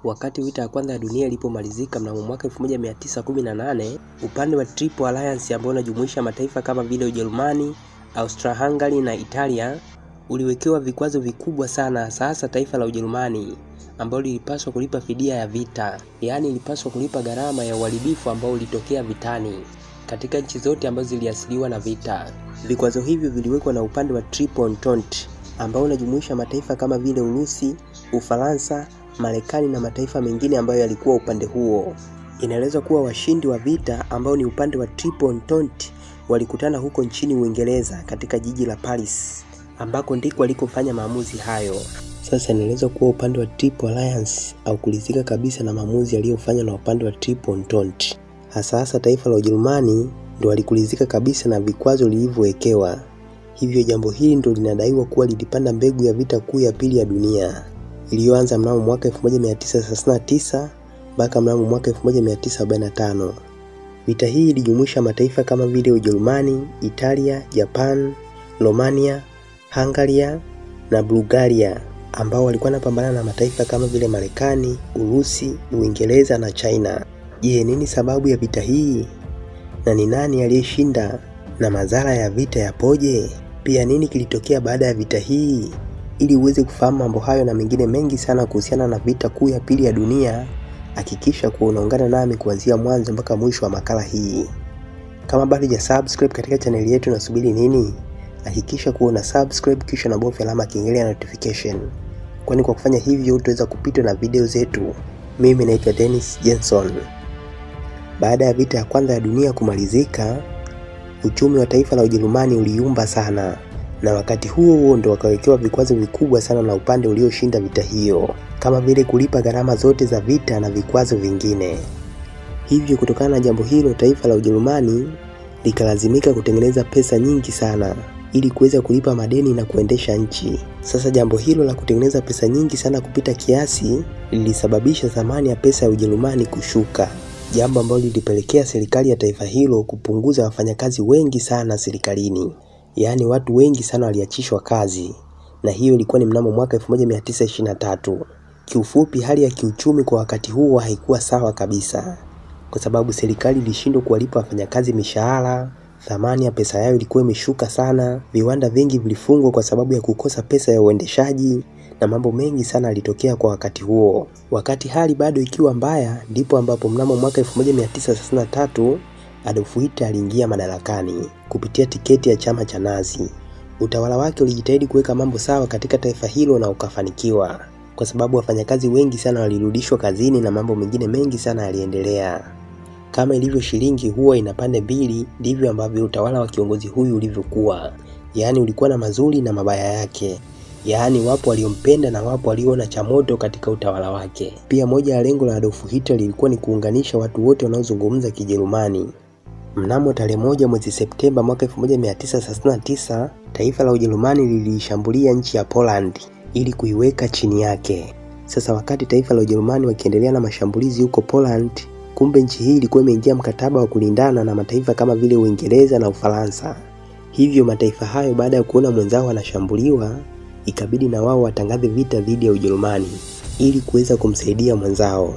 Wakati vita ya kwanza ya dunia ilipomalizika mnamo mwaka 1918, upande wa Triple Alliance ambao unajumuisha mataifa kama vile Ujerumani, Austria-Hungary na Italia uliwekewa vikwazo vikubwa sana, hasa taifa la Ujerumani ambalo lilipaswa kulipa fidia ya vita, yaani lilipaswa kulipa gharama ya uharibifu ambao ulitokea vitani katika nchi zote ambazo ziliathiriwa na vita. Vikwazo hivyo viliwekwa na upande wa Triple Entente ambao unajumuisha mataifa kama vile Urusi, Ufaransa, Marekani na mataifa mengine ambayo yalikuwa upande huo. Inaelezwa kuwa washindi wa vita ambao ni upande wa Triple Entente walikutana huko nchini Uingereza katika jiji la Paris, ambako ndiko walikofanya maamuzi hayo. Sasa inaelezwa kuwa upande wa Triple Alliance au kulizika kabisa na maamuzi yaliyofanywa na upande wa Triple Entente. Hasa taifa la Ujerumani ndio walikulizika kabisa na vikwazo lilivyowekewa. Hivyo jambo hili ndio linadaiwa kuwa lilipanda mbegu ya vita kuu ya pili ya dunia iliyoanza mnamo mwaka 1939 mpaka mnamo mwaka 1945. Vita hii ilijumuisha mataifa kama vile Ujerumani, Italia, Japan, Romania, Hungary na Bulgaria ambao walikuwa wanapambana na mataifa kama vile Marekani, Urusi, Uingereza na China. Je, nini sababu ya vita hii? Na ni nani aliyeshinda? Na madhara ya vita yapoje? Pia nini kilitokea baada ya vita hii? Ili uweze kufahamu mambo hayo na mengine mengi sana kuhusiana na vita kuu ya pili ya dunia, hakikisha kuwa unaungana nami kuanzia mwanzo mpaka mwisho wa makala hii. Kama bado hujasubscribe katika channel yetu, nasubiri nini? Hakikisha kuwa una subscribe kisha unabofya alama ya kengele ya notification, kwani kwa kufanya hivyo utaweza kupitwa na video zetu. Mimi naitwa Dennis Jenson. Baada ya vita ya kwanza ya dunia kumalizika, uchumi wa taifa la Ujerumani uliyumba sana, na wakati huo ndio wakawekewa vikwazo vikubwa sana na upande ulioshinda vita hiyo, kama vile kulipa gharama zote za vita na vikwazo vingine. Hivyo kutokana na jambo hilo, taifa la Ujerumani likalazimika kutengeneza pesa nyingi sana ili kuweza kulipa madeni na kuendesha nchi. Sasa jambo hilo la kutengeneza pesa nyingi sana kupita kiasi lilisababisha thamani ya pesa ya Ujerumani kushuka, jambo ambalo lilipelekea serikali ya taifa hilo kupunguza wafanyakazi wengi sana serikalini. Yaani watu wengi sana waliachishwa kazi, na hiyo ilikuwa ni mnamo mwaka 1923. Kiufupi, hali ya kiuchumi kwa wakati huo haikuwa sawa kabisa, kwa sababu serikali ilishindwa kuwalipa wafanyakazi mishahara, thamani ya pesa yao ilikuwa imeshuka sana, viwanda vingi vilifungwa kwa sababu ya kukosa pesa ya uendeshaji, na mambo mengi sana yalitokea kwa wakati huo. Wakati hali bado ikiwa mbaya, ndipo ambapo mnamo mwaka 1933 Adolf Hitler aliingia madarakani kupitia tiketi ya chama cha Nazi. Utawala wake ulijitahidi kuweka mambo sawa katika taifa hilo na ukafanikiwa, kwa sababu wafanyakazi wengi sana walirudishwa kazini na mambo mengine mengi sana yaliendelea. Kama ilivyo shilingi huwa ina pande mbili, ndivyo ambavyo utawala wa kiongozi huyu ulivyokuwa. Yaani ulikuwa na mazuri na mabaya yake. Yaani wapo waliompenda na wapo waliona cha moto katika utawala wake. Pia moja ya lengo la Adolf Hitler lilikuwa ni kuunganisha watu wote wanaozungumza Kijerumani. Mnamo tarehe 1 mwezi Septemba mwaka 1939, taifa la Ujerumani lilishambulia nchi ya Poland ili kuiweka chini yake. Sasa wakati taifa la Ujerumani wakiendelea na mashambulizi huko Poland, kumbe nchi hii ilikuwa imeingia mkataba wa kulindana na mataifa kama vile Uingereza na Ufaransa. Hivyo mataifa hayo baada ya kuona mwenzao wanashambuliwa, ikabidi na wao watangaze vita dhidi ya Ujerumani ili kuweza kumsaidia mwenzao.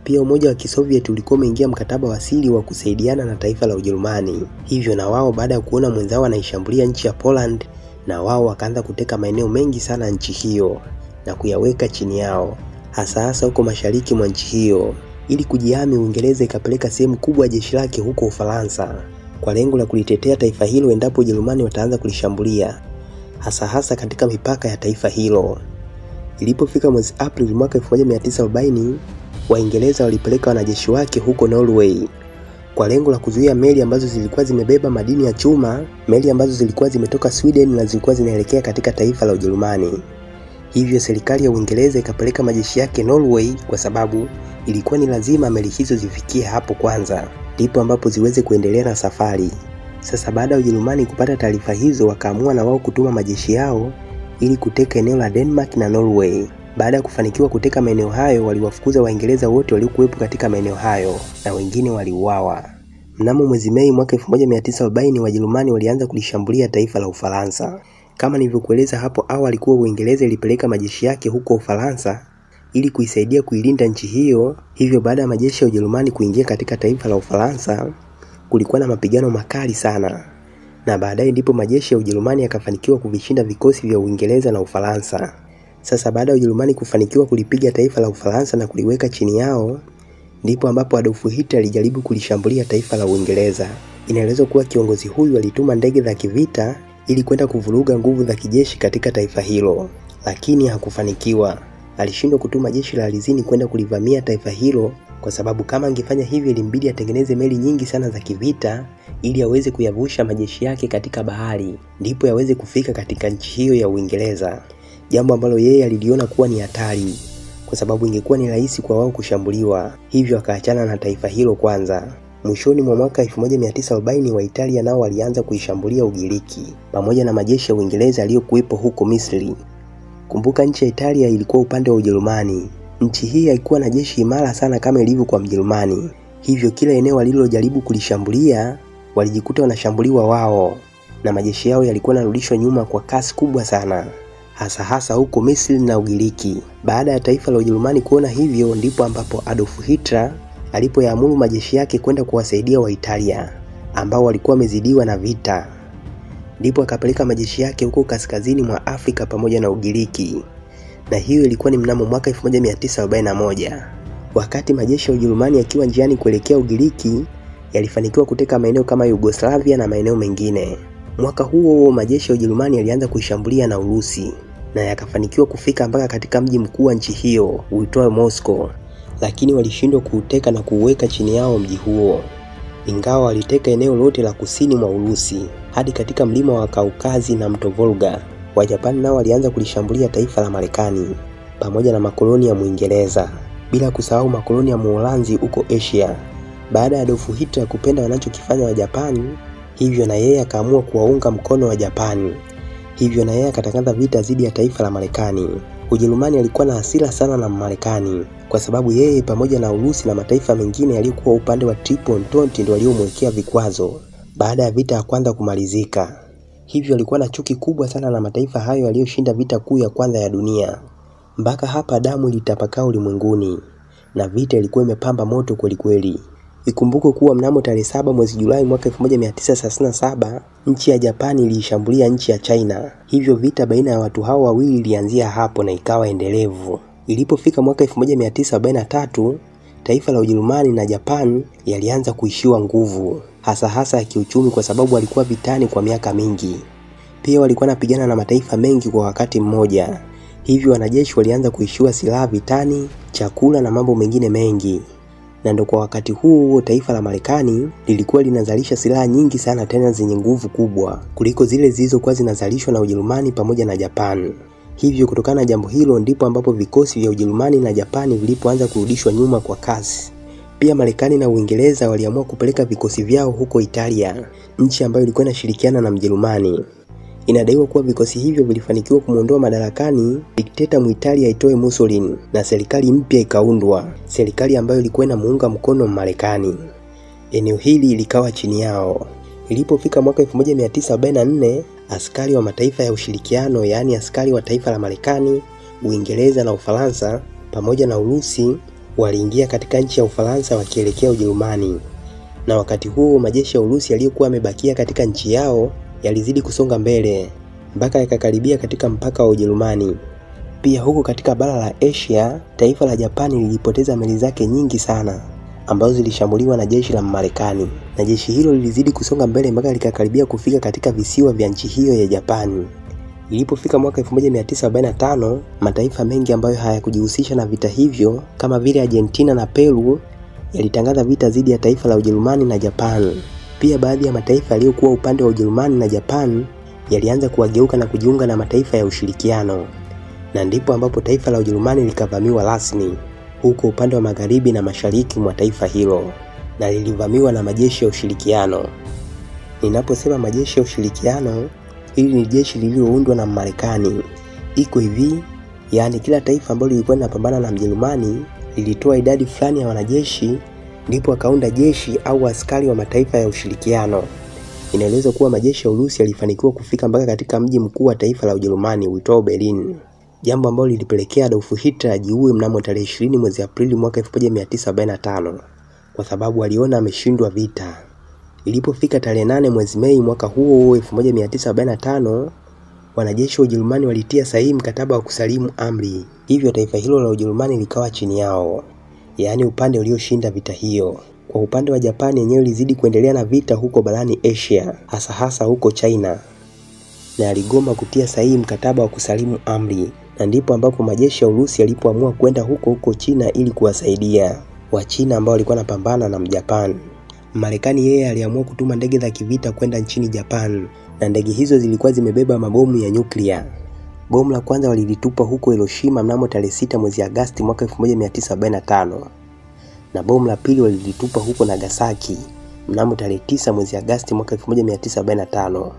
Pia Umoja wa Kisovieti ulikuwa umeingia mkataba wa siri wa kusaidiana na taifa la Ujerumani. Hivyo na wao baada ya kuona mwenzao anaishambulia nchi ya Poland, na wao wakaanza kuteka maeneo mengi sana nchi hiyo na kuyaweka chini yao, hasa huko mashariki mwa nchi hiyo. Ili kujihami, Uingereza ikapeleka sehemu kubwa ya jeshi lake huko Ufaransa kwa lengo la kulitetea taifa hilo endapo Ujerumani wataanza kulishambulia, hasa katika mipaka ya taifa hilo. Ilipofika mwezi Aprili mwaka 1940, Waingereza walipeleka wanajeshi wake huko Norway kwa lengo la kuzuia meli ambazo zilikuwa zimebeba madini ya chuma, meli ambazo zilikuwa zimetoka Sweden na zilikuwa zinaelekea katika taifa la Ujerumani. Hivyo serikali ya Uingereza ikapeleka majeshi yake Norway kwa sababu ilikuwa ni lazima meli hizo zifikie hapo kwanza, ndipo ambapo ziweze kuendelea na safari. Sasa baada ya Ujerumani kupata taarifa hizo, wakaamua na wao kutuma majeshi yao ili kuteka eneo la Denmark na Norway. Baada ya kufanikiwa kuteka maeneo hayo, waliwafukuza Waingereza wote waliokuwepo katika maeneo hayo na wengine waliuawa. Mnamo mwezi Mei mwaka 1940, Wajerumani walianza kulishambulia taifa la Ufaransa. Kama nilivyokueleza hapo awali kuwa Uingereza ilipeleka majeshi yake huko Ufaransa, ili kuisaidia kuilinda nchi hiyo. Hivyo baada ya majeshi ya Ujerumani kuingia katika taifa la Ufaransa, kulikuwa na mapigano makali sana. Na baadaye ndipo majeshi ya Ujerumani yakafanikiwa kuvishinda vikosi vya Uingereza na Ufaransa. Sasa baada ya Ujerumani kufanikiwa kulipiga taifa la Ufaransa na kuliweka chini yao, ndipo ambapo Adolf Hitler alijaribu kulishambulia taifa la Uingereza. Inaelezwa kuwa kiongozi huyu alituma ndege za kivita ili kwenda kuvuruga nguvu za kijeshi katika taifa hilo, lakini hakufanikiwa. Alishindwa kutuma jeshi la ardhini kwenda kulivamia taifa hilo, kwa sababu kama angefanya hivyo ilimbidi atengeneze meli nyingi sana za kivita ili aweze kuyavusha majeshi yake katika bahari, ndipo yaweze kufika katika nchi hiyo ya Uingereza. Jambo ambalo yeye aliliona kuwa ni hatari, kwa sababu ingekuwa ni rahisi kwa wao kushambuliwa. Hivyo akaachana na taifa hilo kwanza. Mwishoni mwa mwaka 1940 wa Italia nao walianza kuishambulia Ugiriki pamoja na majeshi ya Uingereza yaliyokuwepo huko Misri. Kumbuka nchi ya Italia ilikuwa upande wa Ujerumani. Nchi hii haikuwa na jeshi imara sana kama ilivyo kwa Mjerumani. Hivyo kila eneo walilojaribu kulishambulia walijikuta wanashambuliwa wao, na majeshi yao yalikuwa yanarudishwa nyuma kwa kasi kubwa sana, hasa huko Misri na Ugiriki. Baada ya taifa la Ujerumani kuona hivyo, ndipo ambapo Adolf Hitler alipoyaamuru majeshi yake kwenda kuwasaidia wa Italia ambao walikuwa wamezidiwa na vita. Ndipo akapeleka majeshi yake huko kaskazini mwa Afrika pamoja na Ugiriki. Na hiyo ilikuwa ni mnamo mwaka 1941. Wakati majeshi ya Ujerumani yakiwa njiani kuelekea Ugiriki, yalifanikiwa kuteka maeneo kama Yugoslavia na maeneo mengine. Mwaka huo majeshi ya Ujerumani yalianza kuishambulia na Urusi, na yakafanikiwa kufika mpaka katika mji mkuu wa nchi hiyo uitwao Moscow, lakini walishindwa kuuteka na kuuweka chini yao mji huo. Ingawa waliteka eneo lote la kusini mwa Urusi hadi katika mlima wa Kaukazi na mto Volga, Wajapani nao walianza kulishambulia taifa la Marekani pamoja na makoloni ya Muingereza, bila kusahau makoloni ya Uholanzi huko Asia. Baada ya Adolf Hitler kupenda wanachokifanya Wajapani, hivyo na yeye akaamua kuwaunga mkono wa Japani. Hivyo na yeye akatangaza vita dhidi ya taifa la Marekani. Ujerumani alikuwa na hasira sana na Marekani, kwa sababu yeye pamoja na Urusi na mataifa mengine yaliyokuwa upande wa Triple Entente ndio waliomwekea vikwazo baada ya vita ya kwanza kumalizika. Hivyo alikuwa na chuki kubwa sana na mataifa hayo yaliyoshinda vita kuu ya kwanza ya dunia. Mpaka hapa damu ilitapakaa ulimwenguni na vita ilikuwa imepamba moto kweli kweli. Ikumbuke kuwa mnamo tarehe 7 mwezi Julai mwaka 1937 nchi ya Japani iliishambulia nchi ya China. Hivyo vita baina ya watu hao wawili ilianzia hapo na ikawa endelevu. Ilipofika mwaka 1943, taifa la Ujerumani na Japan yalianza kuishiwa nguvu, hasa ya kiuchumi, kwa sababu walikuwa vitani kwa miaka mingi. Pia walikuwa wanapigana na mataifa mengi kwa wakati mmoja. Hivyo wanajeshi walianza kuishiwa silaha vitani, chakula na mambo mengine mengi. Na ndo kwa wakati huo taifa la Marekani lilikuwa linazalisha silaha nyingi sana, tena zenye nguvu kubwa kuliko zile zilizokuwa zinazalishwa na Ujerumani pamoja na Japan. Hivyo kutokana na jambo hilo ndipo ambapo vikosi vya Ujerumani na Japani vilipoanza kurudishwa nyuma kwa kasi. Pia Marekani na Uingereza waliamua kupeleka vikosi vyao huko Italia, nchi ambayo ilikuwa inashirikiana na Mjerumani. Inadaiwa kuwa vikosi hivyo vilifanikiwa kumuondoa madarakani dikteta Muitalia aitwaye Mussolini, na serikali mpya ikaundwa, serikali ambayo ilikuwa inamuunga mkono Marekani. Eneo hili likawa chini yao. Ilipofika mwaka 1944, askari wa mataifa ya ushirikiano, yaani askari wa taifa la Marekani, Uingereza na Ufaransa pamoja na Urusi waliingia katika nchi ya Ufaransa wakielekea Ujerumani. Na wakati huo majeshi ya Urusi yaliyokuwa yamebakia katika nchi yao yalizidi kusonga mbele mpaka yakakaribia katika mpaka wa Ujerumani. Pia huko katika bara la Asia, taifa la Japani lilipoteza meli zake nyingi sana ambazo zilishambuliwa na jeshi la Marekani, na jeshi hilo lilizidi kusonga mbele mpaka likakaribia kufika katika visiwa vya nchi hiyo ya Japani. Ilipofika mwaka 1945, mataifa mengi ambayo hayakujihusisha na vita hivyo kama vile Argentina na Peru yalitangaza vita dhidi ya taifa la Ujerumani na Japan. Pia baadhi ya mataifa yaliyokuwa upande wa Ujerumani na Japan yalianza kuwageuka na kujiunga na mataifa ya ushirikiano. Na ndipo ambapo taifa la Ujerumani likavamiwa rasmi huko upande wa magharibi na mashariki mwa taifa hilo, na lilivamiwa na majeshi ya ushirikiano. Ninaposema majeshi ya ushirikiano, hili ni jeshi lililoundwa na Marekani. Iko hivi, yaani kila taifa ambalo lilikuwa linapambana na Mjerumani lilitoa idadi fulani ya wanajeshi, ndipo akaunda jeshi au askari wa mataifa ya ushirikiano. Inaelezwa kuwa majeshi ya Urusi yalifanikiwa kufika mpaka katika mji mkuu wa taifa la Ujerumani uitwao Berlin. jambo ambalo lilipelekea Adolf Hitler ajiue mnamo tarehe 20 mwezi Aprili mwaka 1945 kwa sababu aliona ameshindwa vita. Ilipofika tarehe 8 mwezi Mei mwaka huo 1945, wanajeshi wa Ujerumani walitia sahihi mkataba wa kusalimu amri. Hivyo taifa hilo la Ujerumani likawa chini yao, yaani upande ulioshinda vita hiyo. Kwa upande wa Japani yenyewe ilizidi kuendelea na vita huko barani Asia, hasa huko China, na aligoma kutia sahihi mkataba wa kusalimu amri, na ndipo ambapo majeshi ya Urusi yalipoamua kwenda huko China ili kuwasaidia Wachina ambao walikuwa wanapambana na Mjapani. Marekani yeye aliamua kutuma ndege za kivita kwenda nchini Japan, na ndege hizo zilikuwa zimebeba mabomu ya nyuklia. Bomu la kwanza walilitupa huko Hiroshima mnamo tarehe 6 mwezi Agosti mwaka 1945. Na bomu la pili walilitupa huko Nagasaki mnamo tarehe 9 mwezi Agosti mwaka 1945.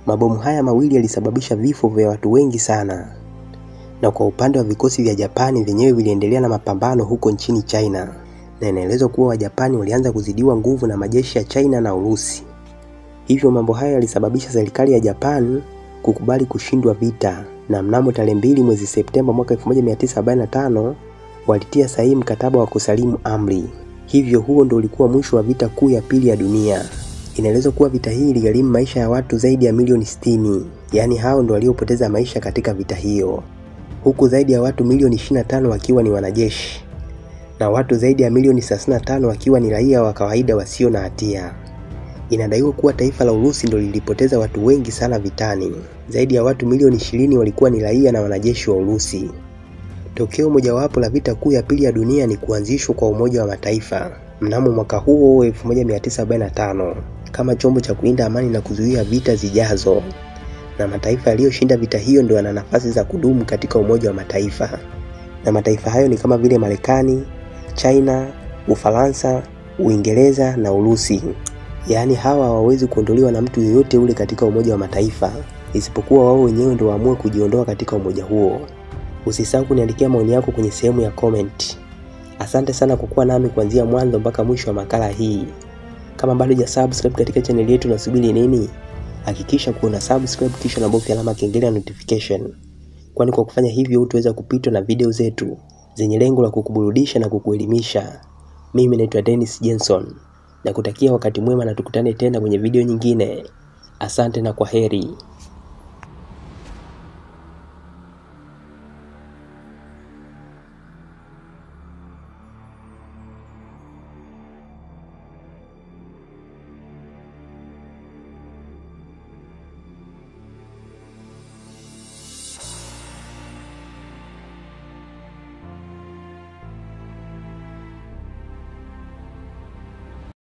Mabomu haya mawili yalisababisha vifo vya watu wengi sana. Na kwa upande wa vikosi vya Japani vyenyewe viliendelea na mapambano huko nchini China, na inaelezwa kuwa Wajapani walianza kuzidiwa nguvu na majeshi ya China na Urusi. Hivyo mambo haya yalisababisha serikali ya Japan kukubali kushindwa vita, na mnamo tarehe 2 mwezi Septemba mwaka 1945 walitia sahihi mkataba wa kusalimu amri. Hivyo huo ndio ulikuwa mwisho wa vita kuu ya pili ya dunia. Inaelezwa kuwa vita hii iligharimu maisha ya watu zaidi ya milioni 60, yaani hao ndio waliopoteza maisha katika vita hiyo, huku zaidi ya watu milioni 25 wakiwa ni wanajeshi, na watu zaidi ya milioni 35 wakiwa ni raia wa kawaida wasio na hatia. Inadaiwa kuwa taifa la Urusi ndio lilipoteza watu wengi sana vitani. Zaidi ya watu milioni 20 walikuwa ni raia na wanajeshi wa Urusi. Tokeo mojawapo la vita kuu ya pili ya dunia ni kuanzishwa kwa Umoja wa Mataifa mnamo mwaka huo 1945 kama chombo cha kulinda amani na kuzuia vita zijazo. Na mataifa yaliyoshinda vita hiyo ndio yana nafasi za kudumu katika Umoja wa Mataifa. Na mataifa hayo ni kama vile Marekani, China, Ufaransa, Uingereza na Urusi. Yaani hawa hawawezi kuondolewa na mtu yeyote ule katika Umoja wa Mataifa, isipokuwa wao wenyewe ndio waamue kujiondoa katika umoja huo. Usisahau kuniandikia maoni yako kwenye sehemu ya comment. Asante sana kwa kuwa nami kuanzia mwanzo mpaka mwisho wa makala hii. Kama bado hujasubscribe katika channel yetu unasubiri nini? Hakikisha kuona subscribe kisha na bofya alama kengele ya notification. Kwani kwa kufanya hivyo utaweza kupitwa na video zetu zenye lengo la kukuburudisha na kukuelimisha. Mimi naitwa Dennis Jenson, na kutakia wakati mwema na tukutane tena kwenye video nyingine. Asante na kwaheri.